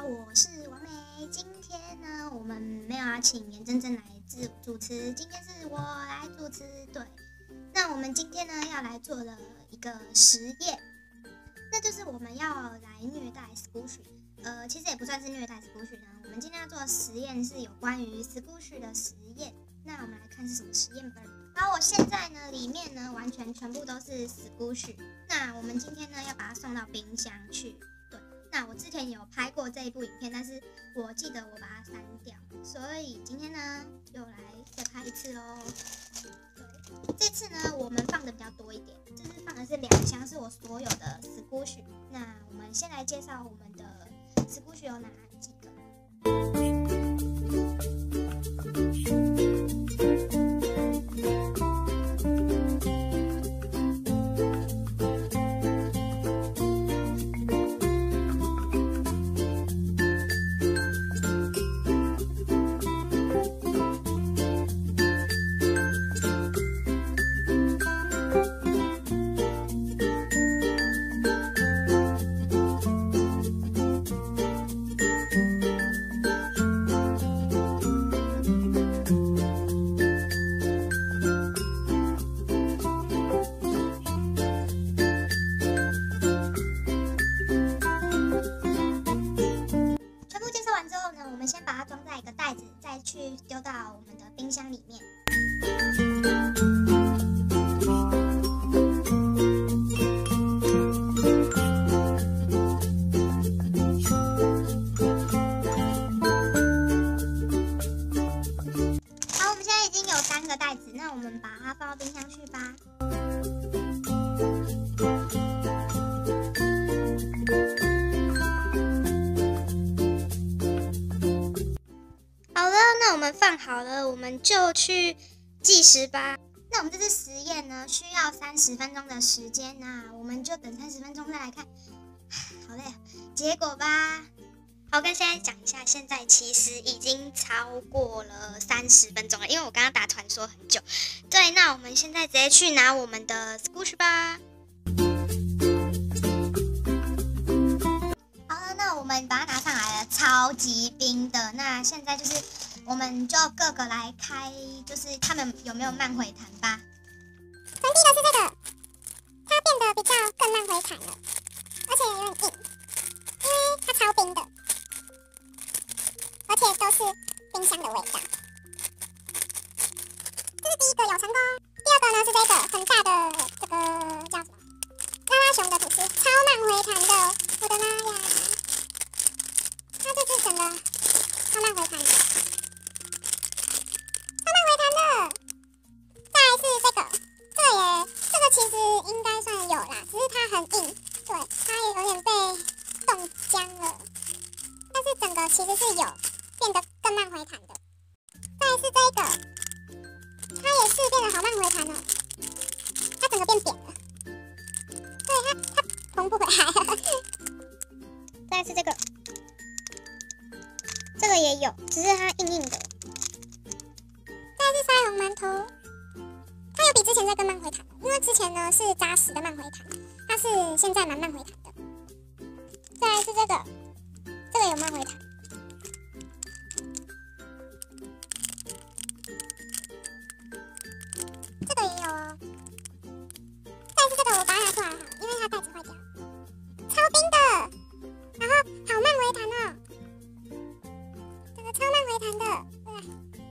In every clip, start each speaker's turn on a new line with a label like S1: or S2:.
S1: 我是王美。今天呢，我们没有要请严真真来主持，今天是我来主持。对，那我们今天呢要来做的一个实验，那就是我们要来虐待 Squishy。其实也不算是虐待 Squishy 呢。我们今天要做的实验是有关于 Squishy 的实验。那我们来看是什么实验吧。好，我现在呢里面呢完全全部都是 Squishy。那我们今天呢要把它送到冰箱去。那我之前有拍过这一部影片，但是我记得我把它删掉，所以今天呢又来再拍一次咯。对，这次呢我们放的比较多一点，就是放的是2箱，是我所有的 Squishy。那我们先来介绍我们的 Squishy 有哪几个。我们先把它装在一个袋子，再去丢到我们的冰箱里面。好，我们现在已经有3个袋子，那我们把它放到冰箱去吧。那我们放好了，我们就去计时吧。那我们这次实验呢，需要30分钟的时间，那我们就等30分钟再来看。好累啊，结果吧。好，跟现在讲一下，现在其实已经超过了30分钟了，因为我刚刚打传说很久。对，那我们现在直接去拿我们的 Squishy 吧。好了，那我们把它拿上来了，超级冰的。那现在就是我们就各个来开，就是他们有没有慢回弹吧。
S2: 第一个是这个，它变得比较更慢回弹了，而且有点硬，因为它超冰的，而且都是冰箱的味道。这是第一个有成功。第二个呢是这个很大的这个叫什么拉拉熊的吐司，超慢回弹的，我的妈呀！它这是整个超慢回弹的。其实应该算有啦，只是它很硬，对，它也有点被冻僵了。但是整个其实是有变得更慢回弹的。再来是这个，它也是变得好慢回弹哦，它整个变扁了，对，它缝不回来了。再来是这个，这个也有，只是它硬硬的。再来是腮红馒头。它有比之前这更慢回弹，因为之前呢是扎实的慢回弹，它是现在蛮慢回弹的。再来是这个，这个有慢回弹。这个也有哦。再来是这个，我把它拿出来好了，因为它袋子坏掉，超冰的，然后好慢回弹哦，整个超慢回弹的，对，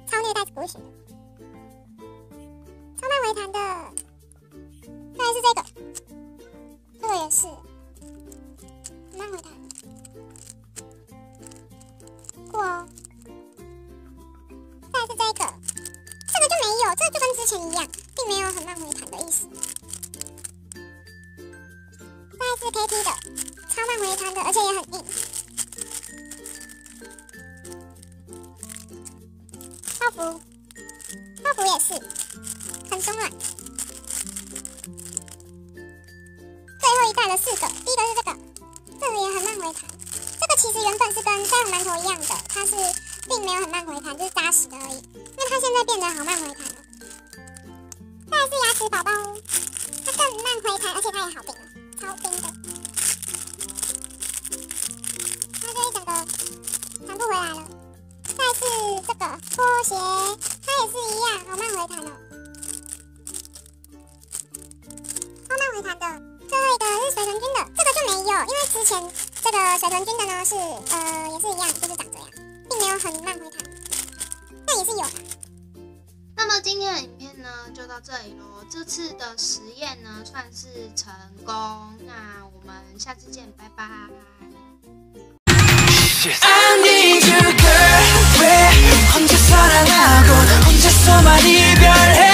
S2: 超虐待 Squishy 的。超慢回弹的，再来是这个，这个也是慢回弹，酷哦。再来是这个，这个就没有，这个就跟之前一样，并没有很慢回弹的意思。再来是 KT 的，超慢回弹的，而且也很硬。泡芙也是。很松软。最后一袋的4个，第一个是这个，这个也很慢回弹。这个其实原本是跟腮红馒头一样的，它是并没有很慢回弹，就是扎实的而已。那它现在变得好慢回弹了。再来是牙齿宝宝，它更慢回弹，而且它也好冰了，超冰的。它这一整个个拖鞋，它也是一样，好慢回弹哦，超慢回弹的。最后一个是水豚君的，这个就没有，因为之前这个水豚君的呢是也是一样，就是长这样，并没有很慢回弹，但也是有啦。
S1: 那么今天的影片呢就到这里咯，这次的实验呢算是成功，那我们下次见，拜拜。I need you girl 왜 혼자 사랑하고 혼자서만 이별해